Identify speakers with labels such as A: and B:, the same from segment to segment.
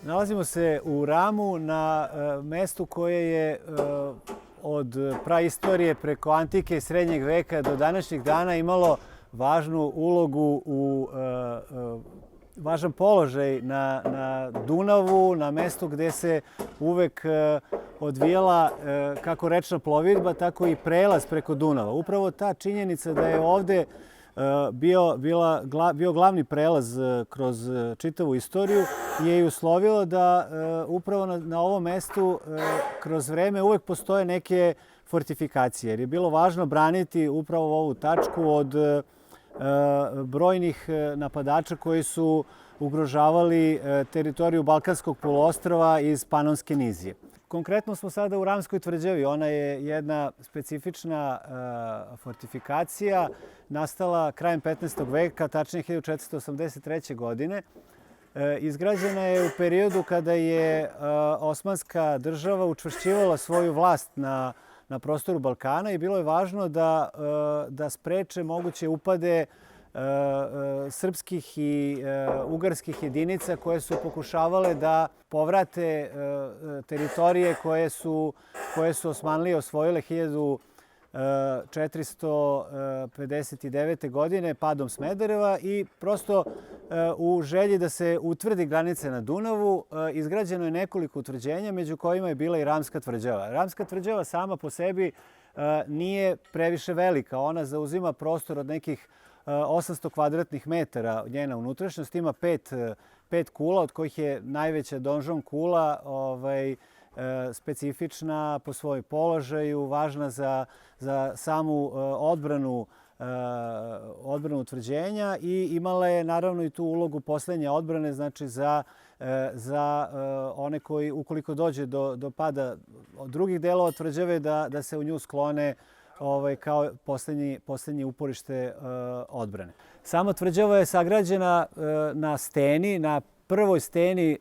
A: Nalazimo se u Ramu na mestu koje je od praistorije preko antike i srednjeg veka do današnjih dana imalo važnu ulogu važan položaj na Dunavu, na mestu gde se uvek odvijala kako rečna plovidba, tako i prelaz preko Dunava. Upravo ta činjenica da je ovde bio glavni prelaz kroz čitavu istoriju je i uslovilo da upravo na ovom mestu kroz vreme uvek postoje neke fortifikacije, jer je bilo važno braniti upravo ovu tačku od brojnih napadača koji su ugrožavali teritoriju Balkanskog poluostrva iz Panonske nizije. Konkretno smo sada u Ramskoj tvrđavi. Ona je jedna specifična fortifikacija nastala krajem 15. veka, tačnije 1483. godine. Izgrađena je u periodu kada je Osmanska država učvršćivala svoju vlast na prostoru Balkana i bilo je važno da spreče moguće upade srpskih i ugarskih jedinica koje su pokušavale da povrate teritorije koje su Osmanlije osvojile 1459. godine padom Smedereva i prosto u želji da se utvrdi granice na Dunavu izgrađeno je nekoliko utvrđenja, među kojima je bila i Ramska tvrđava. Ramska tvrđava sama po sebi nije previše velika. Ona zauzima prostor od nekih 800 kvadratnih metara. Njena unutrašnjost ima pet kula, od kojih je najveća donžon kula specifična po svoj položaju, važna za samu odbranu utvrđenja i imala je naravno i tu ulogu poslednje odbrane, znači za one koji ukoliko dođe do pada drugih delova tvrđave da se u nju sklone kao poslednje uporište odbrane. Sama tvrđava je sagrađena na steni, na prvoj steni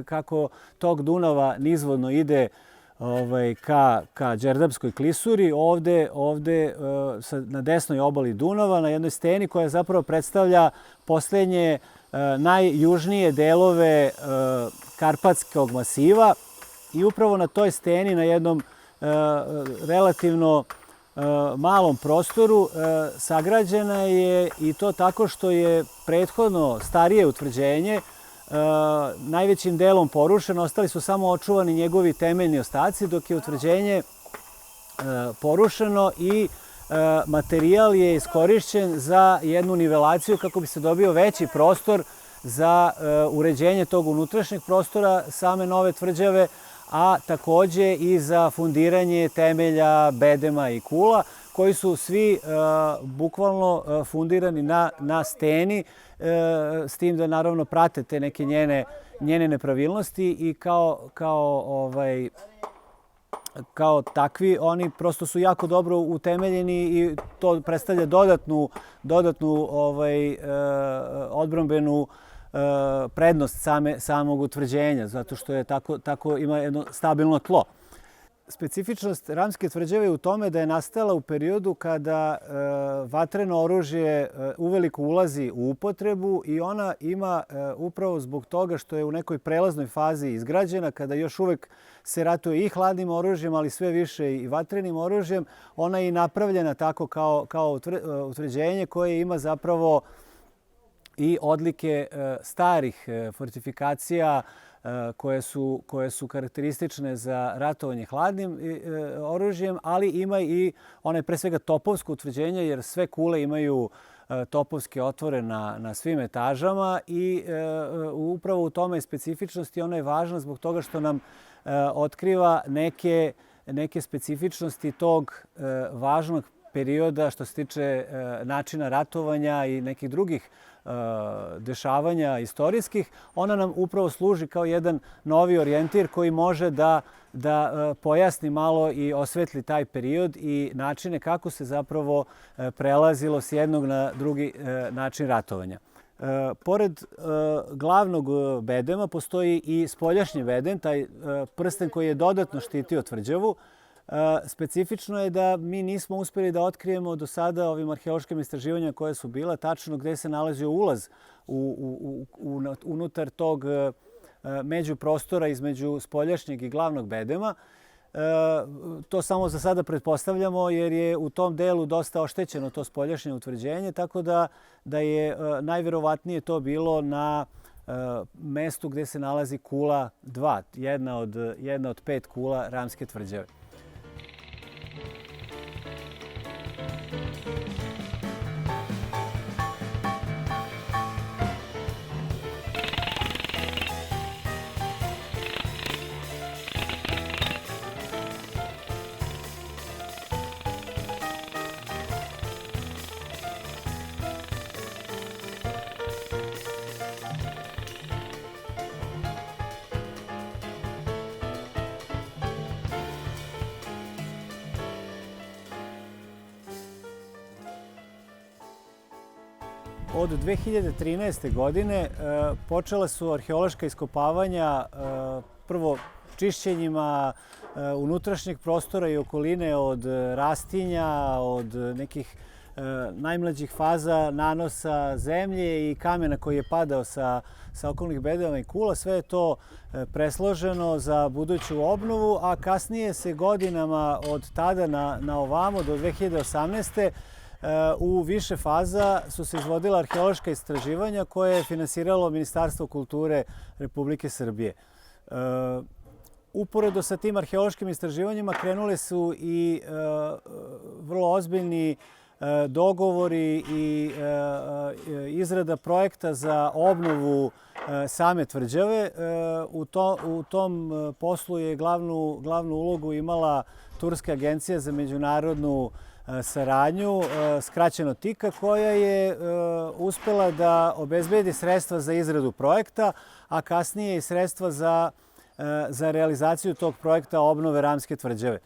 A: kako tok Dunava nizvodno ide ka Đerdapskoj klisuri. Ovde na desnoj obali Dunava, na jednoj steni koja zapravo predstavlja poslednje najjužnije delove Karpatskog masiva i upravo na toj steni, na jednom relativno malom prostoru sagrađena je i to tako što je prethodno starije utvrđenje najvećim delom porušeno, ostali su samo očuvani njegovi temeljni ostaci, dok je utvrđenje porušeno i materijal je iskorišćen za jednu nivelaciju kako bi se dobio veći prostor za uređenje tog unutrašnjeg prostora same nove tvrđave, a takođe i za fundiranje temelja, bedema i kula, koji su svi bukvalno fundirani na steni, s tim da naravno prate te neke njene nepravilnosti i kao takvi oni prosto su jako dobro utemeljeni i to predstavlja dodatnu odbrambenu prednost samog utvrđenja, zato što je tako ima jedno stabilno tlo. Specifičnost Ramske tvrđave je u tome da je nastala u periodu kada vatreno oružje uveliko ulazi u upotrebu i ona ima upravo zbog toga što je u nekoj prelaznoj fazi izgrađena, kada još uvek se ratuje i hladnim oružjem, ali sve više i vatrenim oružjem, ona je i napravljena tako kao utvrđenje koje ima zapravo i odlike starih fortifikacija koje su karakteristične za ratovanje hladnim oružjem, ali ima i onaj pre svega topovsko utvrđenje, jer sve kule imaju topovske otvore na svim etažama i upravo u tome je specifičnost i ona je važna zbog toga što nam otkriva neke specifičnosti tog važnog perioda što se tiče načina ratovanja i nekih drugih dešavanja istorijskih. Ona nam upravo služi kao jedan novi orijentir koji može da pojasni malo i osvetli taj period i načine kako se zapravo prelazilo s jednog na drugi način ratovanja. Pored glavnog bedema postoji i spoljašnji bedem, taj prsten koji je dodatno štitio tvrđavu. Specifično je da mi nismo uspeli da otkrijemo do sada ovim arheološkim istraživanjima koje su bila tačno gde se nalazio ulaz unutar tog međuprostora između spoljašnjeg i glavnog bedema. To samo za sada pretpostavljamo jer je u tom delu dosta oštećeno to spoljašnje utvrđenje, tako da je najverovatnije to bilo na mestu gde se nalazi kula 2, jedna od 5 kula Ramske tvrđave. Od 2013. godine počela su arheološka iskopavanja prvo čišćenjima unutrašnjeg prostora i okoline od rastinja, od nekih najmlađih faza nanosa zemlje i kamena koji je padao sa okolnih bedema i kula. Sve je to presloženo za buduću obnovu, a kasnije se godinama od tada na ovamo do 2018. U više faza su se izvodila arheološka istraživanja koje je finansiralo Ministarstvo kulture Republike Srbije. Uporedo sa tim arheološkim istraživanjima krenule su i vrlo ozbiljni dogovori i izrada projekta za obnovu same tvrđave. U tom poslu je glavnu ulogu imala Turska agencija za međunarodnu saradnju, skraćeno TIKA, koja je uspela da obezbedi sredstva za izradu projekta, a kasnije i sredstva za realizaciju tog projekta obnove Ramske tvrđave.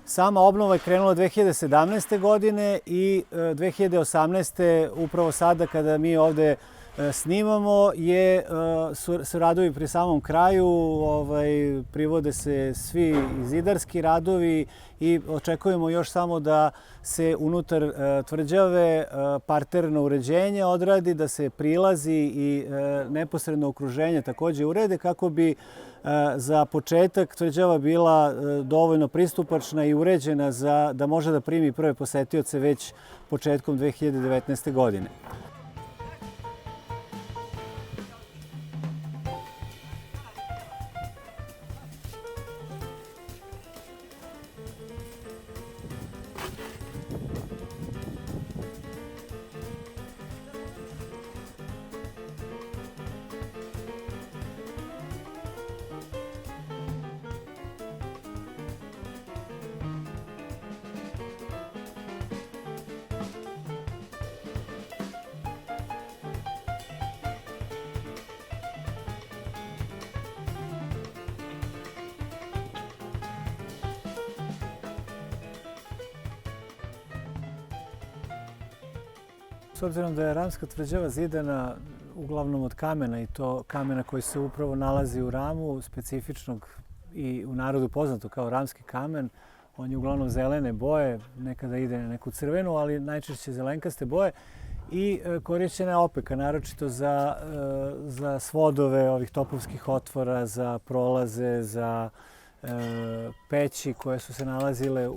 A: Sama obnova je krenula 2017. godine i 2018. upravo sada kada mi ovde snimamo su radovi pri samom kraju, privode se svi zidarski radovi i očekujemo još samo da se unutar tvrđave parterno uređenje odradi, da se prilazi i neposredno okruženje takođe urede kako bi za početak tvrđava bila dovoljno pristupačna i uređena da može da primi prve posetioce već početkom 2019. godine. S obzirom da je Ramska tvrđava zidana uglavnom od kamena i to kamena koji se upravo nalazi u ramu, specifičnog i u narodu poznato kao ramski kamen, on je uglavnom zelene boje, nekada ide na neku crvenu, ali najčešće zelenkaste boje i korišćena je opeka, naročito za svodove ovih topovskih otvora, za prolaze, za peći koje su se nalazile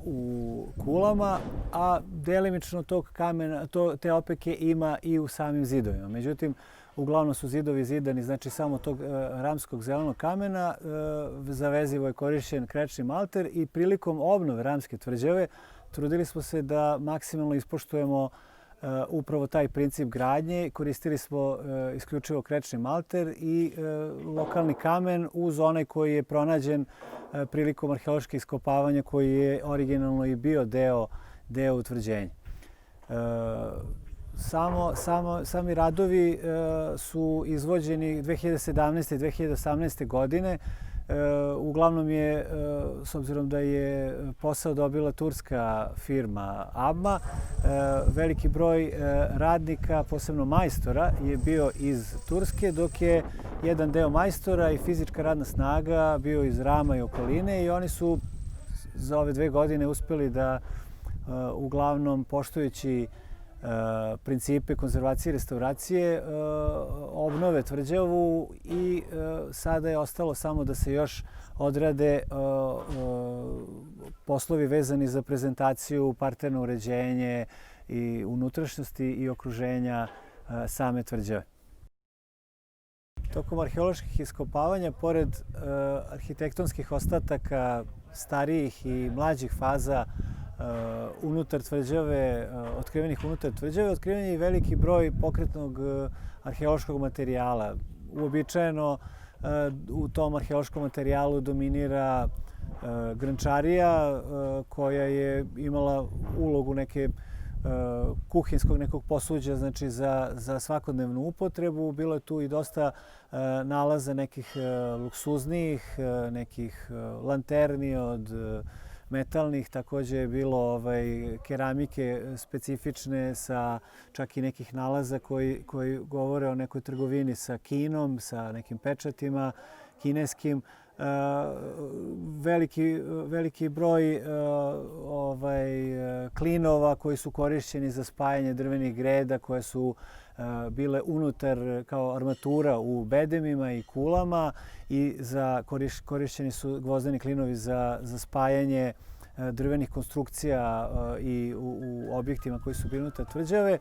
A: u kulama, a delimično tog kamena, te opeke ima i u samim zidovima. Međutim, uglavnom su zidovi zidani, znači samo tog ramskog zelenog kamena. Za vezivo je korišćen krečni malter i prilikom obnove Ramske tvrđave trudili smo se da maksimalno ispoštujemo upravo taj princip gradnje. Koristili smo isključivo krečni malter i lokalni kamen uz onaj koji je pronađen prilikom arheoloških iskopavanja koji je originalno i bio deo utvrđenja. Sami radovi su izvođeni 2017. i 2018. godine. Uglavnom je, s obzirom da je posao dobila turska firma ABMA, veliki broj radnika, posebno majstora, je bio iz Turske, dok je jedan deo majstora i fizička radna snaga bio iz Rama i okoline i oni su za ove 2 godine uspeli da, uglavnom poštujući principe konzervacije i restauracije obnove tvrđavu i sada je ostalo samo da se još odrade poslovi vezani za prezentaciju, parterno uređenje i unutrašnjosti i okruženja same tvrđave. Tokom arheoloških iskopavanja, pored arhitektonskih ostataka starijih i mlađih faza unutar tvrđave, otkriven je i veliki broj pokretnog arheološkog materijala. Uobičajeno u tom arheološkom materijalu dominira grnčarija koja je imala ulogu neke kuhinskog nekog posuđa, znači za svakodnevnu upotrebu. Bilo je tu i dosta nalaza nekih luksuznijih, nekih lanterni od metalnih, takođe je bilo keramike specifične sa čak i nekih nalaza koji govore o nekoj trgovini sa Kinom, sa nekim pečatima kineskim. Veliki broj klinova koji su korišćeni za spajanje drvenih greda koje su bile unutar kao armatura u bedemima i kulama i korišćeni su gvozdeni klinovi za spajanje drvenih konstrukcija i u objektima koji su bili unutar tvrđave.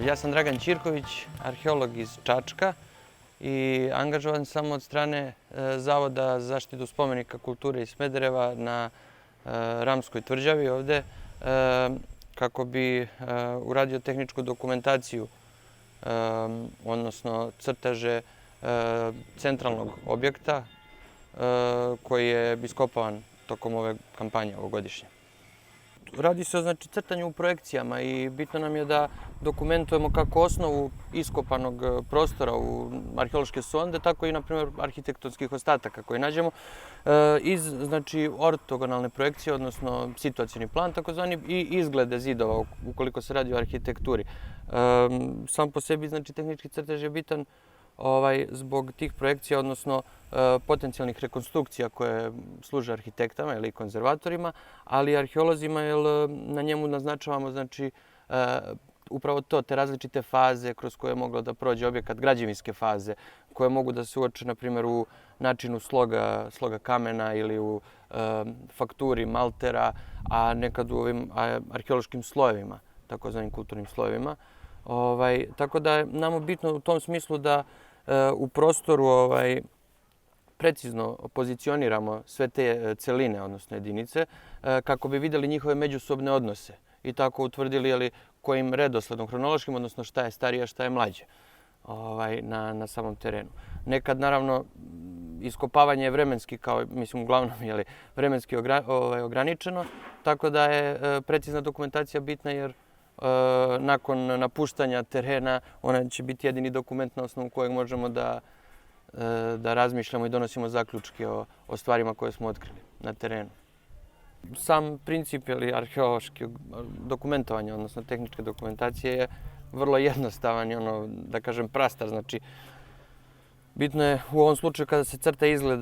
B: Ja sam Dragan Ćirković, arheolog iz Čačka i angažovan sam od strane Zavoda za zaštitu spomenika kulture iz Smedereva na Ramskoj tvrđavi ovde kako bi uradio tehničku dokumentaciju, odnosno crteže centralnog objekta koji je iskopavan tokom ove kampanje ovogodišnje. Radi se o crtanju u projekcijama i bitno nam je da dokumentujemo kako osnovu iskopanog prostora u arheološke sonde, tako i, na primjer, arhitektonskih ostataka koje nađemo iz ortogonalne projekcije, odnosno situacioni plan, takozvani, i izglede zidova, ukoliko se radi o arhitekturi. Sam po sebi, tehnički crtež je bitan zbog tih projekcija, odnosno potencijalnih rekonstrukcija koje služe arhitektama ili konzervatorima, ali i arheolozima, jer na njemu naznačavamo upravo te različite faze kroz koje je moglo da prođe objekat, građevinske faze, koje mogu da se uoče, na primjer, u načinu sloga kamena ili u fakturi maltera, a nekad u ovim arheološkim slojevima, takozvanim kulturnim slojevima. Tako da je nama bitno u tom smislu da u prostoru precizno pozicioniramo sve te celine, odnosno jedinice, kako bi vidjeli njihove međusobne odnose i tako utvrdili kojim redosledom hronološkim, odnosno šta je starije, šta je mlađe na samom terenu. Nekad, naravno, iskopavanje je vremenski, uglavnom vremenski ograničeno, tako da je precizna dokumentacija bitna jer nakon napuštanja terena ona će biti jedini dokument na osnovu kojeg možemo da razmišljamo i donosimo zaključke o stvarima koje smo otkrili na terenu. Sam princip arheološkog dokumentovanja, odnosno tehničke dokumentacije, je vrlo jednostavan i da kažem prastar. Bitno je u ovom slučaju kada se crta izgled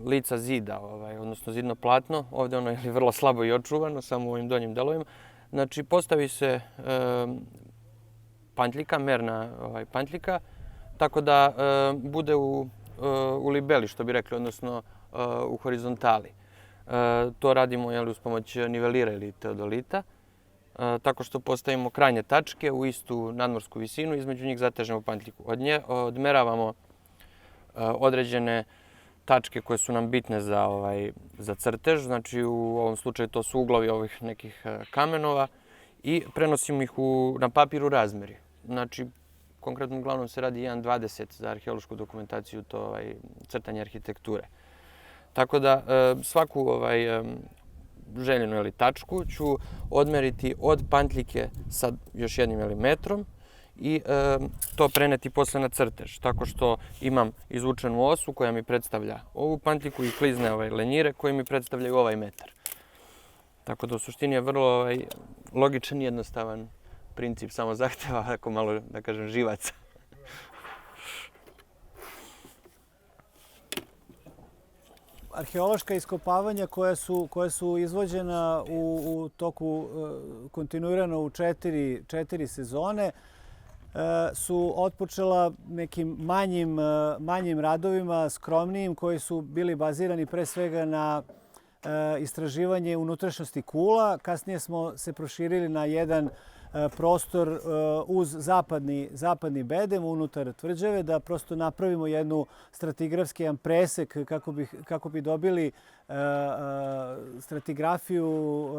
B: lica zida, odnosno zidno platno, ovdje ono je vrlo slabo i očuvano, samo u ovim donjim delovima. Postavi se pantljika, merna pantljika, tako da bude u libeli, što bi rekli, odnosno u horizontali. To radimo uz pomoć nivelira ili teodolita, tako što postavimo krajnje tačke u istu nadmorsku visinu, između njih zatežemo pantljiku. Od nje odmeravamo određene tačke koje su nam bitne za crtež. Znači u ovom slučaju to su uglovi ovih nekih kamenova i prenosimo ih na papir u razmeri. Znači, konkretno uglavnom se radi 1:20 za arheološku dokumentaciju, to crtanje arhitekture. Tako da svaku željenu tačku ću odmeriti od pantljike sa još 1 metrom i to preneti posle na crtež, tako što imam izvučenu osu koja mi predstavlja ovu pantljiku i klizne lenjire koje mi predstavljaju ovaj metar. Tako da u suštini je vrlo logičan i jednostavan princip, samo zahteva ako malo, da kažem, živaca.
A: Arheološka iskopavanja koja su izvođena u toku kontinuirano u četiri sezone su otpočela nekim manjim radovima, skromnijim, koji su bili bazirani pre svega na istraživanje unutrašnjosti kula. Kasnije smo se proširili na jedan prostor uz zapadni bedem unutar tvrđave, da prosto napravimo jednu stratigrafski presek kako bi dobili stratigrafiju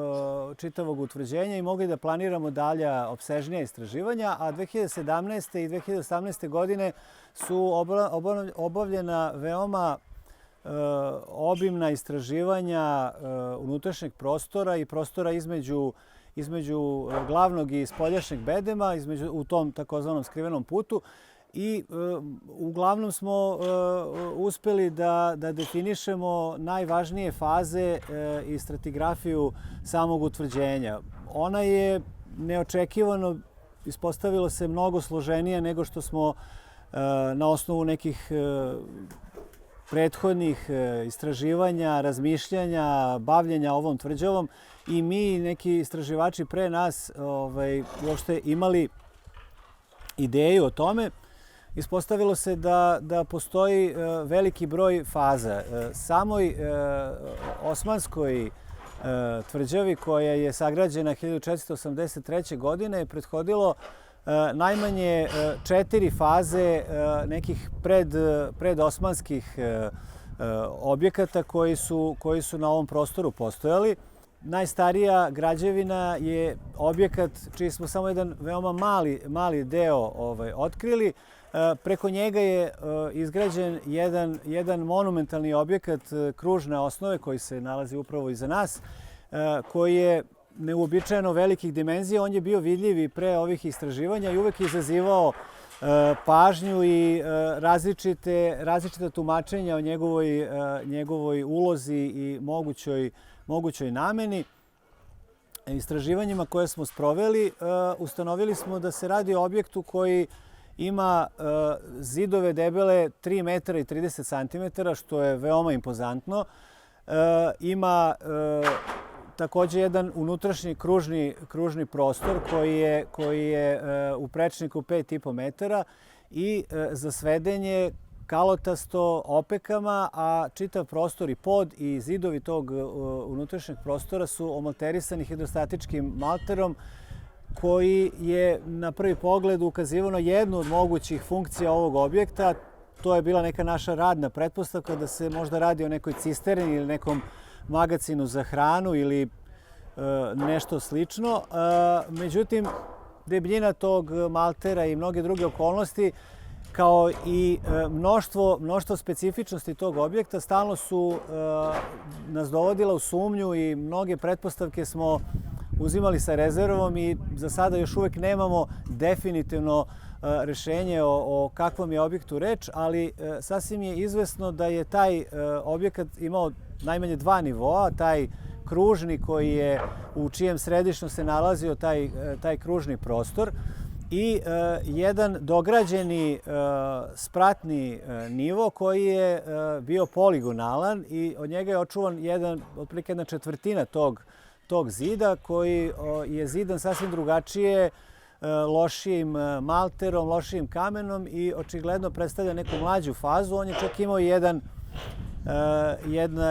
A: čitavog utvrđenja i mogli da planiramo dalja opsežnija istraživanja. A 2017. i 2018. godine su obavljena veoma obimna istraživanja unutrašnjeg prostora i prostora između glavnog i spoljašnjeg bedema, u tom takozvanom skrivenom putu. I uglavnom smo uspeli da definišemo najvažnije faze i stratigrafiju samog utvrđenja. Ona je neočekivano ispostavilo se mnogo složenije nego što smo na osnovu nekih prethodnih istraživanja, razmišljanja, bavljenja ovom tvrđavom i mi, neki istraživači pre nas, uopšte imali ideju o tome. Ispostavilo se da postoji veliki broj faza. Samoj osmanskoj tvrđavi, koja je sagrađena 1483. godine, je prethodilo najmanje 4 faze nekih predosmanskih objekata koji su na ovom prostoru postojali. Najstarija građevina je objekat čiji smo samo jedan veoma mali deo otkrili. Preko njega je izgrađen jedan monumentalni objekat kružne osnove koji se nalazi upravo iza nas, koji je neuobičajeno velikih dimenzija. On je bio vidljiv i pre ovih istraživanja i uvek je izazivao pažnju i različita tumačenja o njegovoj ulozi i mogućoj nameni. Istraživanjima koje smo sproveli, ustanovili smo da se radi o objektu koji ima zidove debele 3 metra i 30 centimetara, što je veoma impozantno. Ima takođe jedan unutrašnji kružni prostor koji je u prečniku 5,5 metara i za svedenje kalotasto opekama, a čitav prostor i pod i zidovi tog unutrašnjeg prostora su omalterisani hidrostatičkim malterom, koji je na prvi pogled ukazivao na jednu od mogućih funkcija ovog objekta. To je bila neka naša radna pretpostavka da se možda radi o nekoj cisterni ili nekom magacinu za hranu ili nešto slično. Međutim, debljina tog maltera i mnoge druge okolnosti, kao i mnoštvo specifičnosti tog objekta, stalno su nas dovodila u sumnju i mnoge pretpostavke smo uzimali sa rezervom i za sada još uvek nemamo definitivno rešenje o kakvom je objektu reč, ali sasvim je izvesno da je taj objekat imao najmanje 2 nivoa, taj kružni u čijem središtu se nalazio taj kružni prostor i jedan dograđeni spratni nivo koji je bio poligonalan i od njega je očuvan otprilike 1/4 tog zida, koji je zidan sasvim drugačije, lošijim malterom, lošijim kamenom i očigledno predstavlja neku mlađu fazu. On je čak imao jedan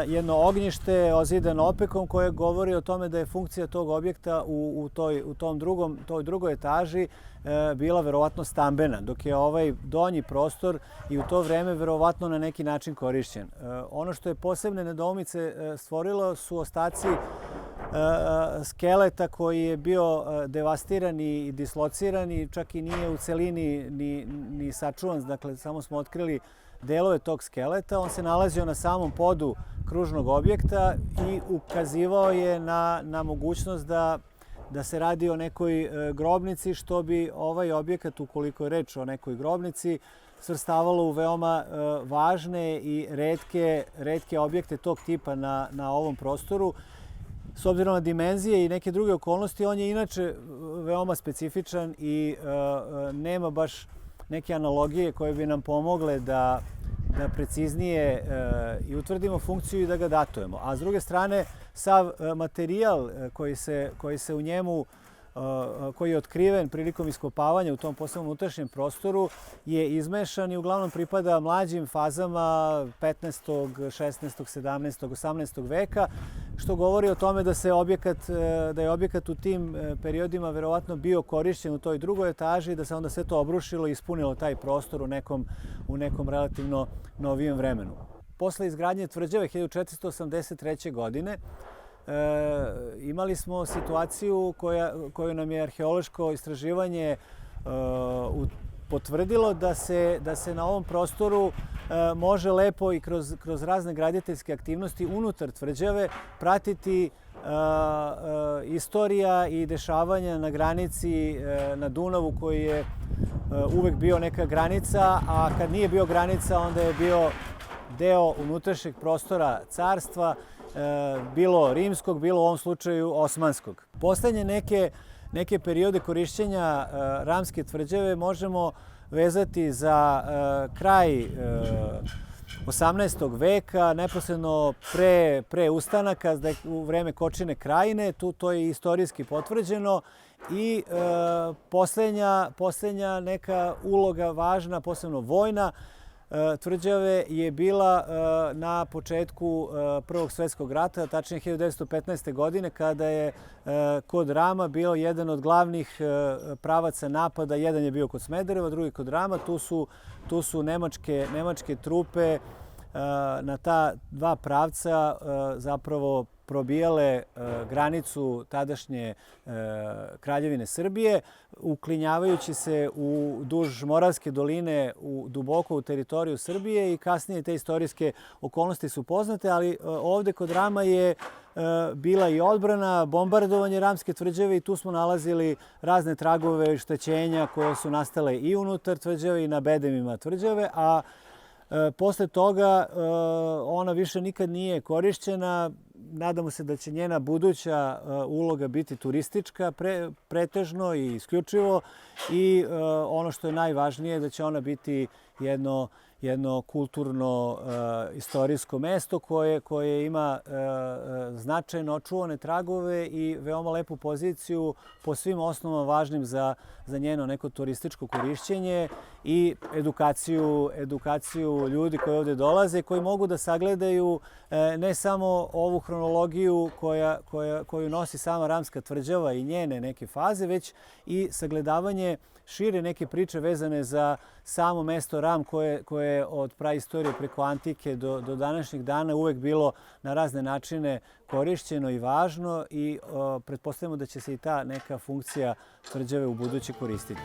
A: jedno ognjište ozidano opekom koje govori o tome da je funkcija tog objekta u toj drugoj etaži bila verovatno stambena, dok je ovaj donji prostor i u to vreme verovatno na neki način korišćen. Ono što je posebne nedoumice stvorilo su ostaci skeleta koji je bio devastiran i dislociran i čak i nije u celini ni sačuvan. Dakle, samo smo otkrili delove tog skeleta. On se nalazio na samom podu kružnog objekta i ukazivao je na mogućnost da se radi o nekoj grobnici, što bi ovaj objekat, ukoliko je reč o nekoj grobnici, svrstavalo u veoma važne i retke objekte tog tipa na ovom prostoru. S obzirom na dimenzije i neke druge okolnosti, on je inače veoma specifičan i nema baš neke analogije koje bi nam pomogle da preciznije i utvrdimo funkciju i da ga datujemo. A s druge strane, sav materijal koji se u njemu, koji je otkriven prilikom iskopavanja u tom posebnom unutrašnjem prostoru, je izmešan i uglavnom pripada mlađim fazama 15., 16., 17., 18. veka, što govori o tome da je objekat u tim periodima verovatno bio korišćen u toj drugoj etaži i da se onda sve to obrušilo i ispunilo taj prostor u nekom relativno novijem vremenu. Posle izgradnje tvrđave 1483. godine imali smo situaciju koju nam je arheološko istraživanje potvrdilo da se na ovom prostoru može lepo i kroz razne graditeljske aktivnosti unutar tvrđave pratiti istorija i dešavanja na granici na Dunavu, koji je uvek bio neka granica, a kad nije bio granica onda je bio deo unutrašnjeg prostora carstva, bilo rimskog, bilo u ovom slučaju osmanskog. Poslednje neke periode korišćenja Ramske tvrđave možemo vezati za kraj 18. veka, neposredno pre ustanaka, u vreme Kočine krajine, to je istorijski potvrđeno, i poslednja neka uloga važna, posebno vojna, tvrđave je bila na početku Prvog svjetskog rata, tačnije 1915. godine, kada je kod Rama bio jedan od glavnih pravaca napada. Jedan je bio kod Smedereva, drugi kod Rama. Tu su nemačke trupe na ta dva pravca zapravo probijale granicu tadašnje Kraljevine Srbije, uklinjavajući se duž Moravske doline duboko u teritoriju Srbije, i kasnije te istorijske okolnosti su poznate, ali ovde kod Rama je bila i odbrana, bombardovanje Ramske tvrđave, i tu smo nalazili razne tragove i oštećenja koje su nastale i unutar tvrđave i na bedemima tvrđave, a posle toga ona više nikad nije korišćena. Nadamo se da će njena buduća uloga biti turistička pretežno i isključivo, i ono što je najvažnije, da će ona biti jedno kulturno istorijsko mesto koje ima značajno očuvane tragove i veoma lepu poziciju po svim osnovama važnim za njeno neko turističko korišćenje i edukaciju ljudi koji ovde dolaze, koji mogu da sagledaju ne samo ovu hronologiju koju nosi sama Ramska tvrđava i njene neke faze, već i sagledavanje šire neke priče vezane za samo mesto Ram, koje je od praistorije preko antike do današnjih dana uvek bilo na razne načine korišćeno i važno, i pretpostavljamo da će se i ta neka funkcija tvrđave u buduće koristiti.